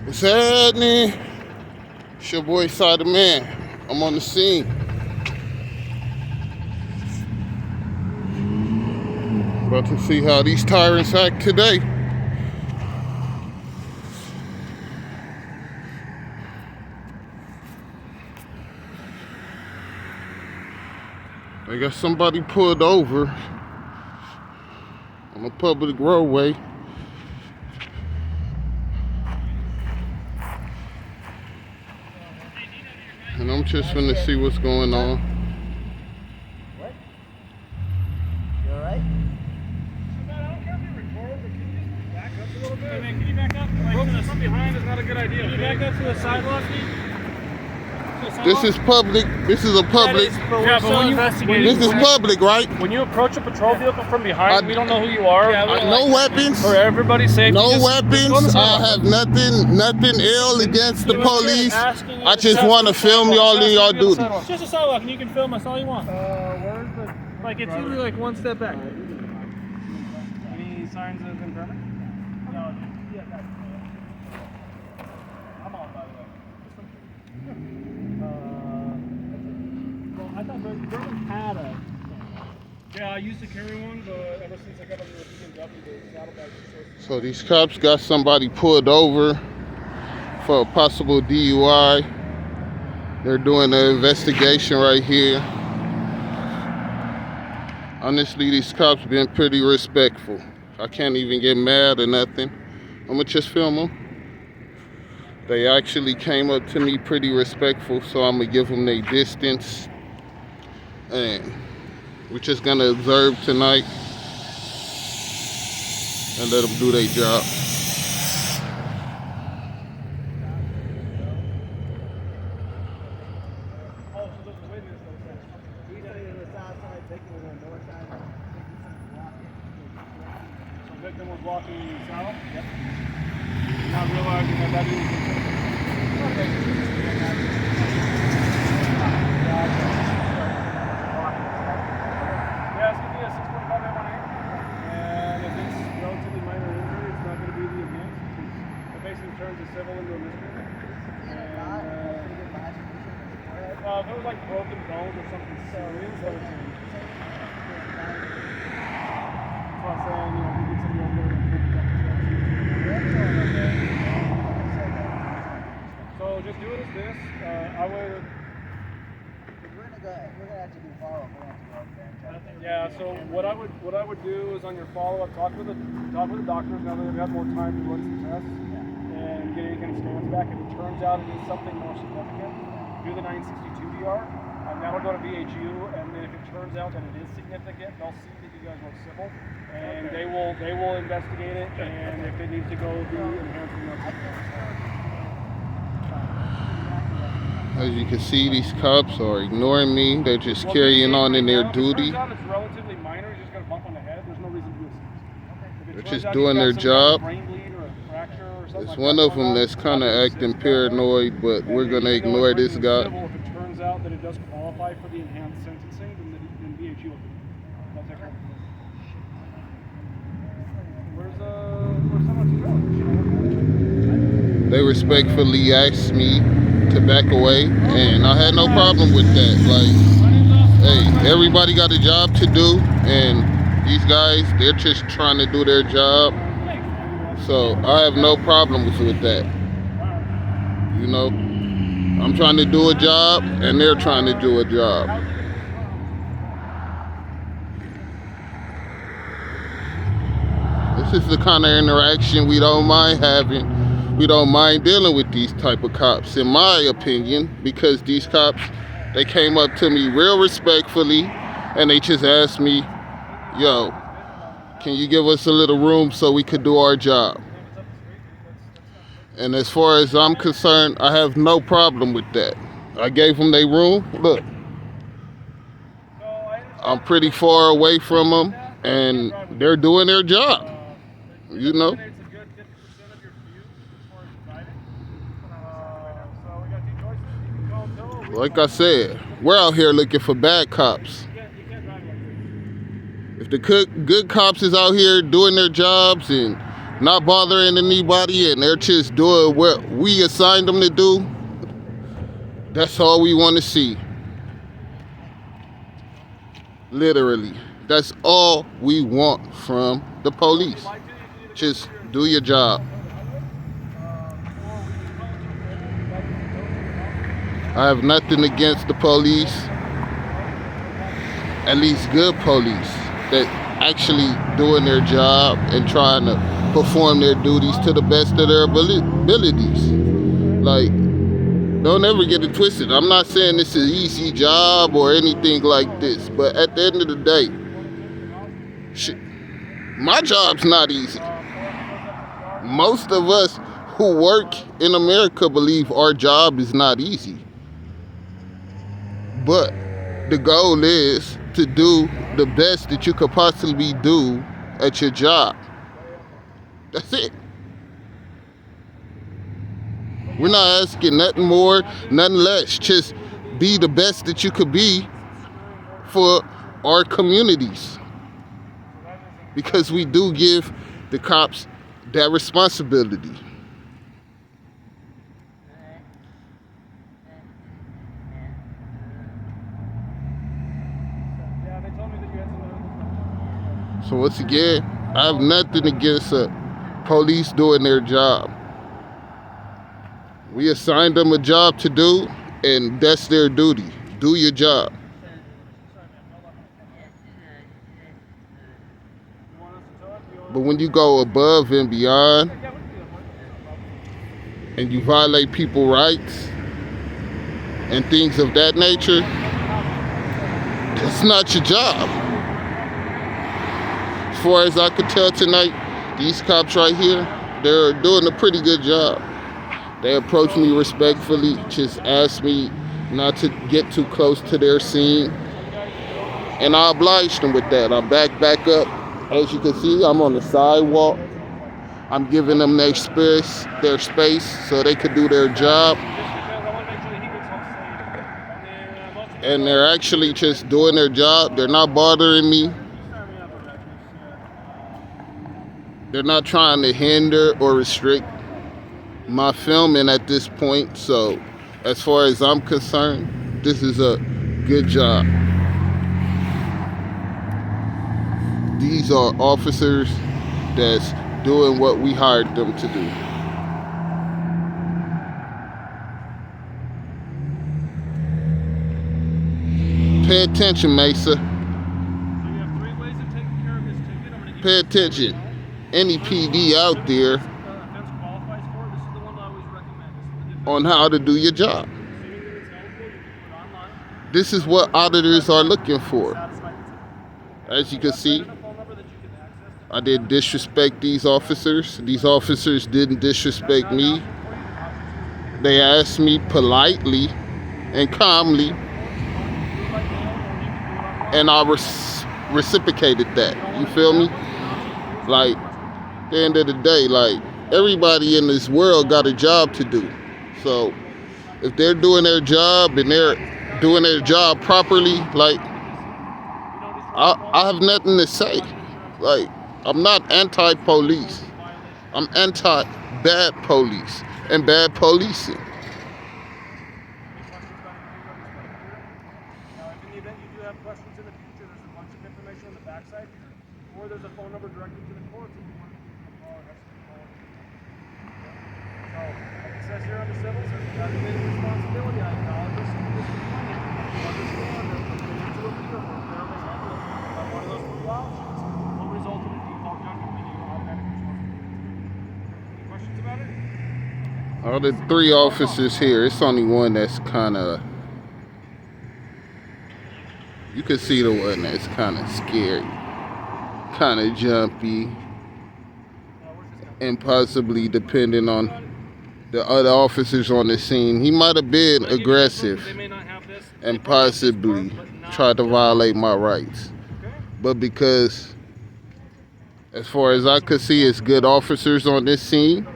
What's happening? It's your boy Side Man. I'm on the scene. About to see how these tyrants act today. They got somebody pulled over on a public roadway. And I'm just finna see what's going on. What? You alright? I don't care if you record, but can you just back up a little bit? Hey man, can you back up? Like, from behind is not a good idea. Can you back up to the sidewalk? This is public. This is a public. Yeah, but when you investigate, This is public, right? when you approach a patrol vehicle from behind, we don't know who you are. No weapons. For everybody's safety. No just weapons. go on the sidewalk. I have nothing ill against the police. Asking you I to just step want to to the film sidewalk. y'all in y'all Asking you to the duty. sidewalk. It's just a sidewalk, and you can film us all you want. Where's the? Like it's usually like one step back. Any signs of impairment? No. Yeah, that's I'm on, by the way. Well, I thought Berman had a. Yeah, I used to carry one, but ever since I got under the BMW, the saddlebags. So these cops got somebody pulled over for a possible DUI. They're doing an investigation right here. Honestly, these cops been pretty respectful. I can't even get mad or nothing. I'm gonna just film them. They actually came up to me pretty respectful, so I'm gonna give them their distance. And we're just gonna observe tonight and let them do their job. Victim was walking south. Yep. Not realizing that is. Yeah, it's gonna be a 645 M1A. And if it's relatively minor injury, it's not gonna be the event. It basically turns a civil into a misdemeanor. If it was like broken bones or something serious, that would change. That's why I'm saying, you know, we get somebody over there and pick up the So just do it as this. I would. We're gonna have to do follow-up. We're gonna have to go up there and check. Yeah. So what I would do is on your follow-up, talk with the doctors now that they've had more time to run some tests and get any kind of scans back. If it turns out it is something more significant, do the 962 DR. That'll go to VHU, and then if it turns out that it is significant, they'll see that you guys were civil, and they will investigate it, and if it needs to go, do enhancement. As you can see, these cops are ignoring me. They're just carrying on in their duty. If it turns out it's relatively minor, you just got a bump on the head, there's no reason to do it. They're just doing their job. There's one of them that's kind of acting paranoid, but we're going to ignore this guy. If it turns out that it does qualify for the enhanced sentencing, then VHU will be. That's it. Where's someone to go? They respectfully asked me to back away, and I had no problem with that. Like, hey, everybody got a job to do, and these guys, they're just trying to do their job. So I have no problems with that. You know, I'm trying to do a job, and they're trying to do a job. This is the kind of interaction we don't mind having. We don't mind dealing with these type of cops, in my opinion, because these cops, they came up to me real respectfully, and they just asked me, yo, can you give us a little room so we could do our job? And as far as I'm concerned, I have no problem with that. I gave them their room. Look, I'm pretty far away from them, and they're doing their job, you know? Like I said, we're out here looking for bad cops. If the good cops is out here doing their jobs and not bothering anybody, and they're just doing what we assigned them to do, that's all we want to see. Literally, that's all we want from the police. Just do your job. I have nothing against the police, at least good police that actually doing their job and trying to perform their duties to the best of their abilities. Like, don't ever get it twisted. I'm not saying this is an easy job or anything like this, but at the end of the day, my job's not easy. Most of us who work in America believe our job is not easy. But the goal is to do the best that you could possibly do at your job. That's it. We're not asking nothing more, nothing less. Just be the best that you could be for our communities. Because we do give the cops that responsibility. So once again, I have nothing against police doing their job. We assigned them a job to do, and that's their duty. Do your job. But when you go above and beyond, and you violate people's rights and things of that nature, that's not your job. As far as I could tell tonight, these cops right here, they're doing a pretty good job. They approached me respectfully, just asked me not to get too close to their scene, and I obliged them with that. I back up. As you can see, I'm on the sidewalk. I'm giving them their space so they could do their job. And they're actually just doing their job. They're not bothering me. They're not trying to hinder or restrict my filming at this point. So as far as I'm concerned, this is a good job. These are officers that's doing what we hired them to do. Pay attention, Mesa. So you have 3 ways of taking care of this ticket. I'm going to give Pay attention. Any PD out there offense qualifies for. This is the one I always recommend. on how to do your job. Assuming that it's eligible, you can put it online. This is what auditors are looking for. Satisfy the ticket. As you can see, A phone number that you can access. I didn't disrespect these officers. These officers didn't disrespect me. They asked me politely and calmly, and I reciprocated that. You feel me? Like, at the end of the day, like, everybody in this world got a job to do. So if they're doing their job and they're doing their job properly, like, I have nothing to say. Like, I'm not anti-police. I'm anti-bad police and bad policing. Now, if in the event you do have questions in the future, there's a bunch of information on the backside here, or there's a phone number directly to the courts if you want to call or have some call. So, like it says here on the civil, there's a designated responsibility. I acknowledge this and this is money. Understand that when you get into a vehicle or fair mishandling by one of those 3 options will result in a default judgment meaning you're automatically responsible. Any questions about it? All the 3 officers here, it's only one that's kind of, you can see the one that's kind of scary, kind of jumpy, and possibly depending on the other officers on the scene, he might have been aggressive and possibly tried to violate my rights. But because, as far as I could see, it's good officers on this scene,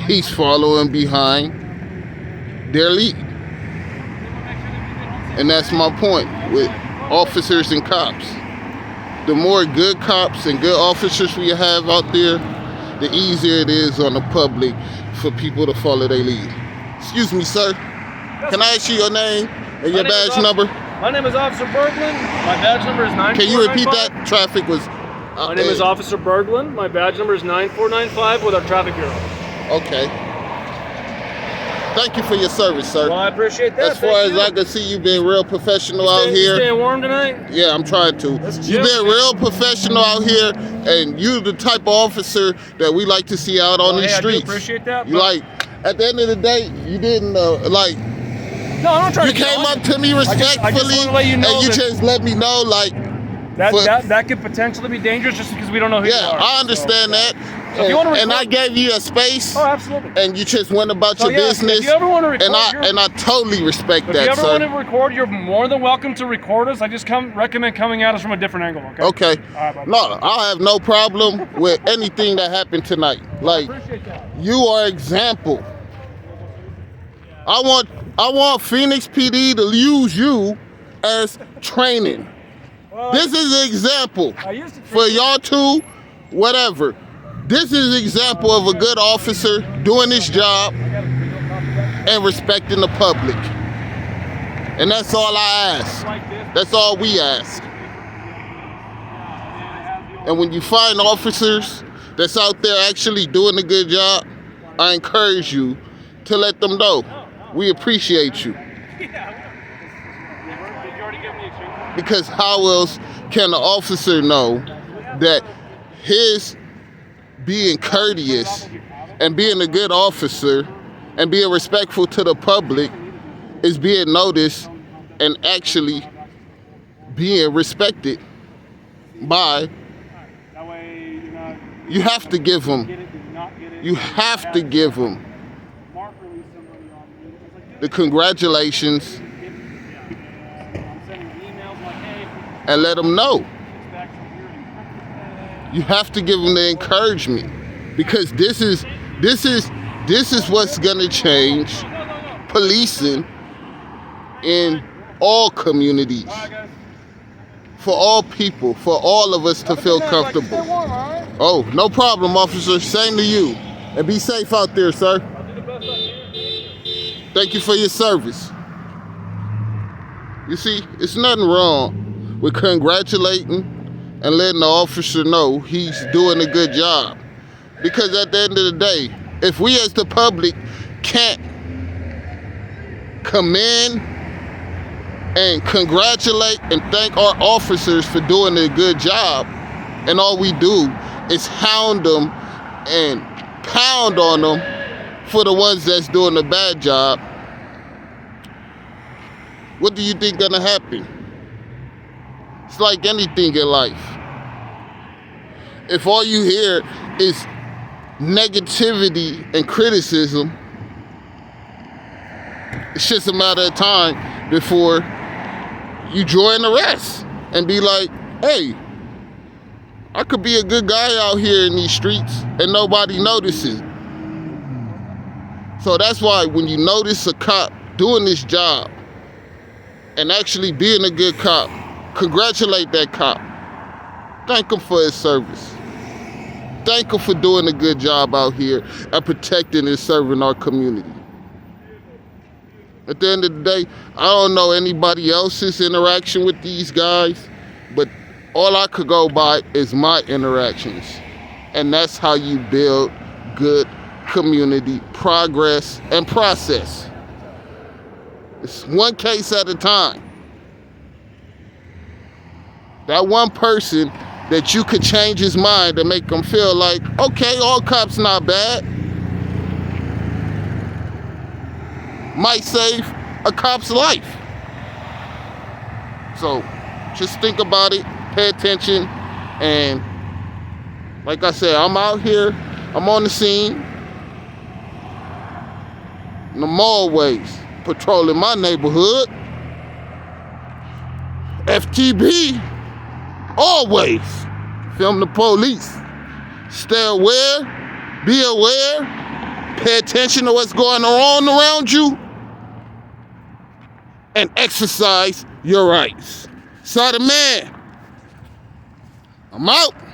he's following behind their lead. And that's my point with officers and cops. the more good cops and good officers we have out there, the easier it is on the public for people to follow their lead. Excuse me, sir. Can I ask you your name and your badge number? My name is Officer Berglund. My badge number is 9495. Can you repeat that? Traffic was... My name is Officer Berglund. My badge number is 9495 with our traffic bureau. Okay. Thank you for your service, sir. Well, I appreciate that. As far as I can see, you've been real professional out here. You staying warm tonight? Yeah, I'm trying to. You've been real professional out here, and you the type of officer that we like to see out on these streets. I do appreciate that. You like, at the end of the day, you didn't like. No, I'm not trying to. You came up to me respectfully, I just want to let you know and you just let me know, like. That could potentially be dangerous just because we don't know who you are. Yeah, I understand that. So if you want to record, and I gave you a space. Oh, absolutely. And you just went about your business. If you ever want to record, and I totally respect that, sir. If you ever want to record, you're more than welcome to record us. I just recommend coming at us from a different angle, okay? Okay. All right, no, I have no problem with anything that happened tonight. Like, I appreciate that. You are example. I want Phoenix PD to use you as training. Well, this is an example for y'all two, whatever. This is an example of a good officer doing his job and respecting the public. And that's all I ask. That's all we ask. And when you find officers that's out there actually doing a good job, I encourage you to let them know. We appreciate you. Because how else can an officer know that his being courteous and being a good officer and being respectful to the public is being noticed and actually being respected by... You have to give them. You have to give them the congratulations and let them know. You have to give them the encouragement because this is what's gonna change policing in all communities, for all people, for all of us to feel comfortable. Oh, no problem, officer. Same to you. And be safe out there, sir. Thank you for your service. You see, it's nothing wrong with congratulating and letting the officer know he's doing a good job. Because at the end of the day, if we as the public can't commend and congratulate and thank our officers for doing a good job, and all we do is hound them and pound on them for the ones that's doing a bad job, what do you think gonna happen? It's like anything in life. If all you hear is negativity and criticism, it's just a matter of time before you join the rest and be like, hey, I could be a good guy out here in these streets and nobody notices. So that's why when you notice a cop doing this job and actually being a good cop, congratulate that cop. Thank him for his service. Thank him for doing a good job out here and protecting and serving our community. At the end of the day, I don't know anybody else's interaction with these guys, but all I could go by is my interactions. And that's how you build good community progress and process. It's one case at a time. That one person that you could change his mind and make him feel like, okay, all cops not bad, might save a cop's life. So just think about it, pay attention, and like I said, I'm out here, I'm on the scene, and I'm always patrolling my neighborhood. FTB, always film the police. Stay aware, be aware, pay attention to what's going on around you, and exercise your rights. So the man. I'm out.